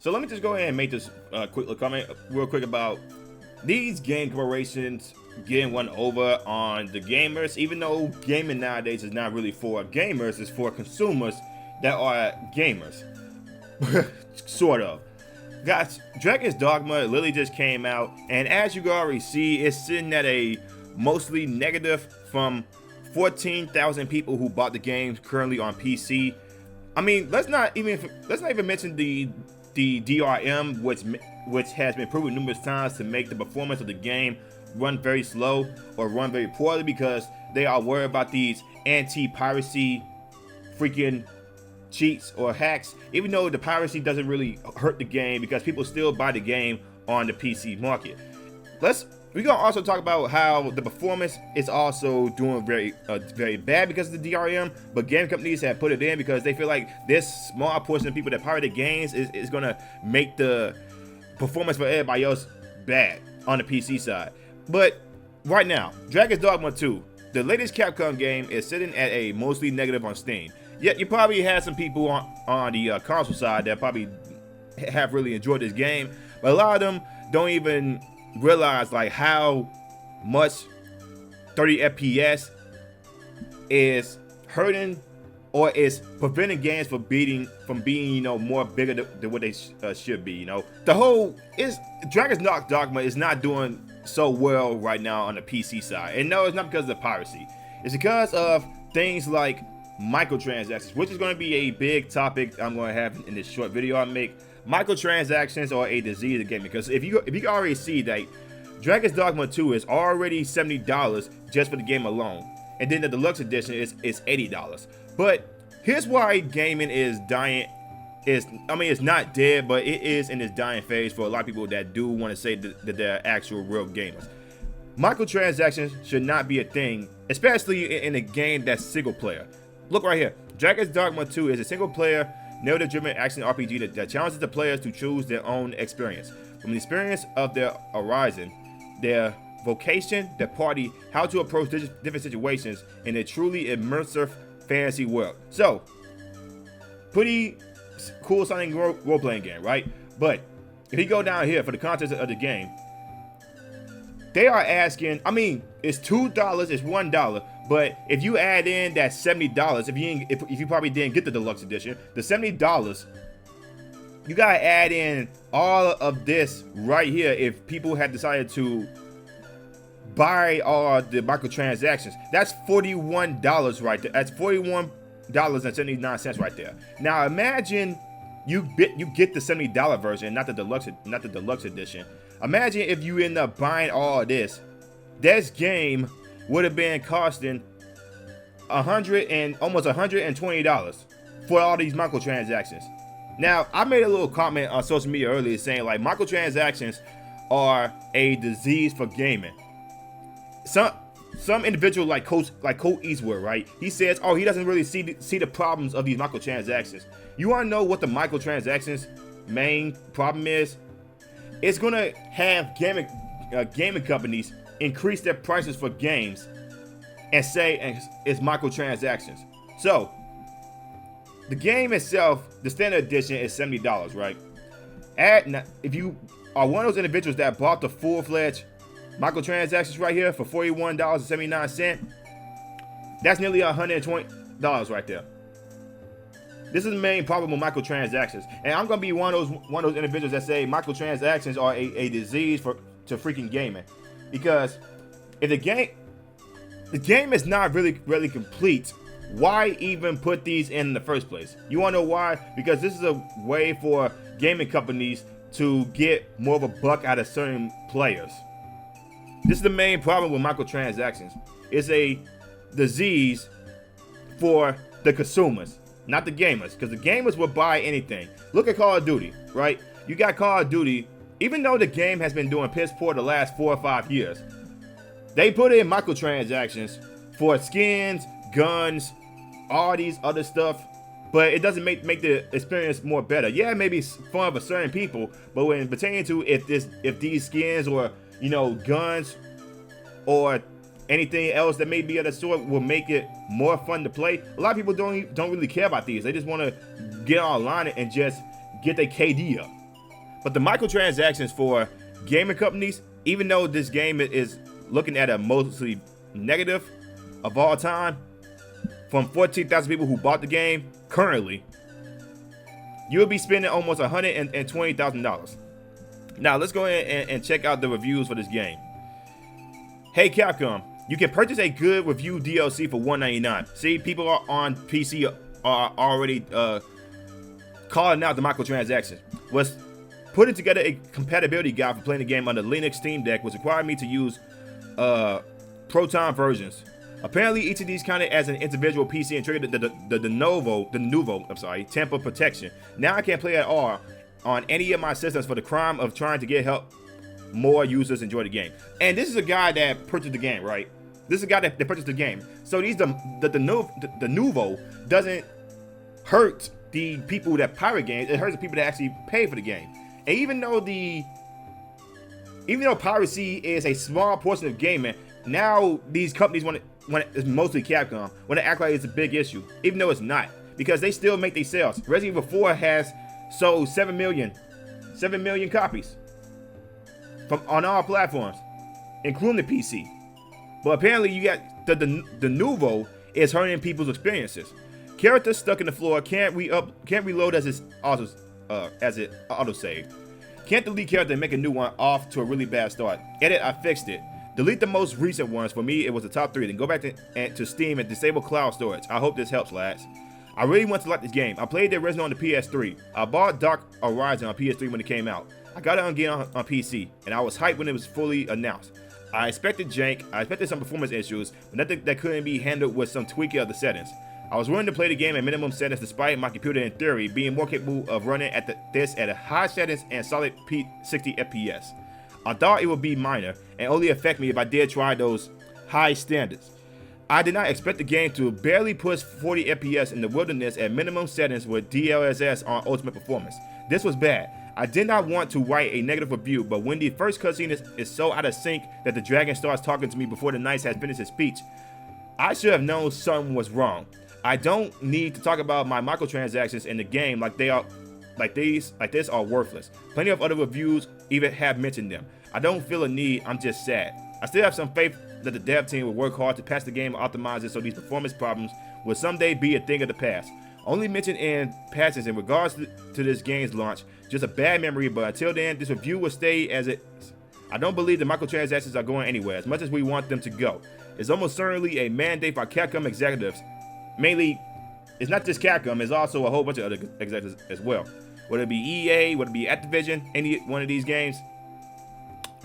So let me just go ahead and make this quick little comment real quick about these game corporations getting one over on the gamers, even though gaming nowadays is not really for gamers, it's for consumers that are gamers. Sort of. Guys, Dragon's Dogma literally just came out, and as you can already see, it's sitting at a mostly negative from 14,000 people who bought the game currently on PC. I mean, let's not even mention the DRM, which has been proven numerous times to make the performance of the game run very slow or run very poorly because they are worried about these anti-piracy freaking cheats or hacks, even though the piracy doesn't really hurt the game because people still buy the game on the PC market. We're gonna also talk about how the performance is also doing very bad because of the DRM, but game companies have put it in because they feel like this small portion of people that pirate the games is gonna make the performance for everybody else bad on the PC side. But right now, Dragon's Dogma 2, the latest Capcom game, is sitting at a mostly negative on Steam. Yet you probably had some people on the console side that probably have really enjoyed this game, but a lot of them don't even realize like how much 30 FPS is hurting or is preventing games from being more bigger than what they should be. The whole Dragon's Dogma is not doing so well right now on the PC side, and no, it's not because of the piracy. It's because of things like microtransactions, which is going to be a big topic I'm going to have in this short video I make. Microtransactions are a disease of gaming, because if you can already see that Dragon's Dogma 2 is already $70 just for the game alone, and then the deluxe edition is $80. But here's why gaming is dying. It's not dead, but it is in its dying phase for a lot of people that do want to say that they're actual real gamers. Microtransactions should not be a thing, especially in a game that's single player. Look right here. Dragon's Dogma 2 is a single player, narrative-driven action RPG that challenges the players to choose their own experience. From the experience of their horizon, their vocation, their party, how to approach different situations in a truly immersive fantasy world. So, pretty cool sounding role-playing game, right? But if you go down here for the content of the game, they are asking, it's $2, it's $1, but if you add in that $70, if you probably didn't get the deluxe edition, the $70, you gotta add in all of this right here if people had decided to buy all the microtransactions. That's $41 right there. That's $41.79 right there. Now imagine you get the $70 version, not the deluxe edition. Imagine if you end up buying all of this. This game would have been costing almost $120 for all these microtransactions. Now, I made a little comment on social media earlier saying like microtransactions are a disease for gaming. Some individual like Coach Eastwood, right? He says, he doesn't really see the problems of these microtransactions. You want to know what the microtransactions main problem is? It's gonna have gaming companies increase their prices for games and say it's microtransactions. So the game itself, the standard edition, is $70, right? If you are one of those individuals that bought the full-fledged microtransactions right here for $41.79, that's nearly $120 right there. This is the main problem with microtransactions, and I'm gonna be one of those individuals that say microtransactions are a disease to freaking gaming, because if the game is not really complete, why even put these in the first place? You wanna know why? Because this is a way for gaming companies to get more of a buck out of certain players. This is the main problem with microtransactions. It's a disease for the consumers, not the gamers, because the gamers will buy anything. Look at Call of Duty, right? You got Call of Duty, even though the game has been doing piss poor the last 4 or 5 years, they put in microtransactions for skins, guns, all these other stuff, but it doesn't make the experience more better. Yeah, it may be fun for certain people, but when pertaining to if these skins or guns or anything else that may be of the sort will make it more fun to play, a lot of people don't really care about these. They just want to get online and just get their KD up. But the microtransactions for gaming companies, even though this game is looking at a mostly negative of all time, from 14,000 people who bought the game currently, you'll be spending almost $120,000. Now let's go ahead and check out the reviews for this game. Hey Capcom, you can purchase a good review DLC for $1.99. See, people are on PC are already calling out the microtransactions. Was putting together a compatibility guide for playing the game on the Linux Steam Deck, which required me to use Proton versions. Apparently, each of these counted as an individual PC and triggered the Nouveau tamper protection. Now I can't play at all on any of my systems for the crime of trying to get help more users enjoy the game. And this is a guy that purchased the game, right? This is a guy that purchased the game. So these the Nouveau doesn't hurt the people that pirate games. It hurts the people that actually pay for the game. And even though piracy is a small portion of gaming, now these companies want it's mostly Capcom, want to act like it's a big issue, even though it's not, because they still make their sales. Resident Evil 4 has sold 7 million copies on all platforms, including the PC. But apparently, you got the Nouveau is hurting people's experiences. Characters stuck in the floor can't reload as it autosaved. Can't delete character and make a new one off to a really bad start. Edit, I fixed it. Delete the most recent ones. For me, it was the top 3. Then go back to Steam and disable cloud storage. I hope this helps, lads. I really want to like this game. I played the original on the PS3. I bought Dark Horizon on PS3 when it came out. I got it again on PC, and I was hyped when it was fully announced. I expected jank. I expected some performance issues, but nothing that couldn't be handled with some tweaking of the settings. I was willing to play the game at minimum settings despite my computer in theory being more capable of running this at a high settings and solid 60 FPS. I thought it would be minor and only affect me if I did try those high standards. I did not expect the game to barely push 40 FPS in the wilderness at minimum settings with DLSS on ultimate performance. This was bad. I did not want to write a negative review, but when the first cutscene is so out of sync that the dragon starts talking to me before the knight has finished his speech, I should have known something was wrong. I don't need to talk about my microtransactions in the game like this are worthless. Plenty of other reviews even have mentioned them. I don't feel a need, I'm just sad. I still have some faith that the dev team will work hard to patch the game and optimize it so these performance problems will someday be a thing of the past. Only mentioned in passage in regards to this game's launch, just a bad memory, but until then, this review will stay as it is. I don't believe the microtransactions are going anywhere as much as we want them to go. It's almost certainly a mandate for Capcom executives. Mainly, it's not just Capcom, it's also a whole bunch of other executives as well. Whether it be EA, whether it be Activision, any one of these games,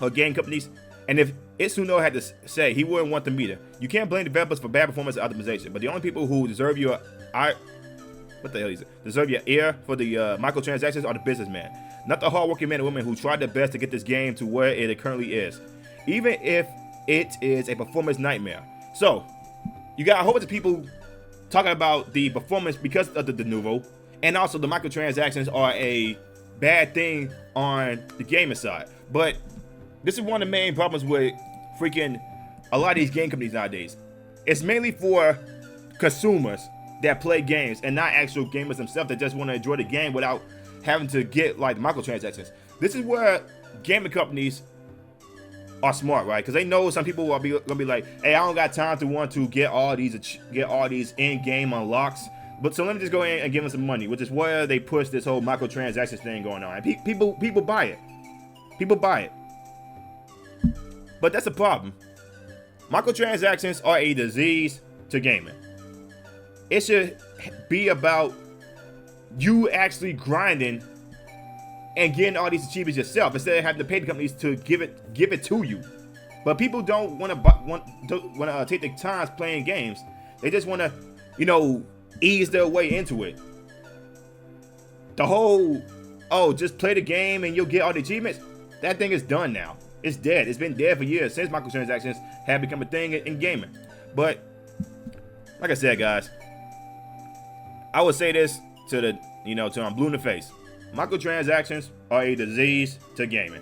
or game companies. And if Itsuno had to say, he wouldn't want them either. You can't blame developers for bad performance and optimization, but the only people who deserve your deserve your ear for the microtransactions are the businessmen, not the hardworking men and women who tried their best to get this game to where it currently is, even if it is a performance nightmare. So, you got a whole bunch of people talking about the performance because of the Nouveau, and also the microtransactions are a bad thing on the gaming side. But this is one of the main problems with freaking a lot of these game companies nowadays. It's mainly for consumers that play games and not actual gamers themselves that just want to enjoy the game without having to get like microtransactions. This is where gaming companies are smart, right? Because they know some people will gonna be like, hey, I don't got time to want to get all these in-game unlocks. But so let me just go in and give them some money, which is where they push this whole microtransactions thing going on. And people buy it. People buy it. But that's the problem. Microtransactions are a disease to gaming. It should be about you actually grinding and getting all these achievements yourself instead of having to pay the companies to give it to you. But people don't want to take the time playing games. They just want to, ease their way into it. The whole, just play the game and you'll get all the achievements. That thing is done now. It's dead. It's been dead for years since microtransactions have become a thing in gaming. But like I said, guys, I would say this till I'm blue in the face. Microtransactions are a disease to gaming.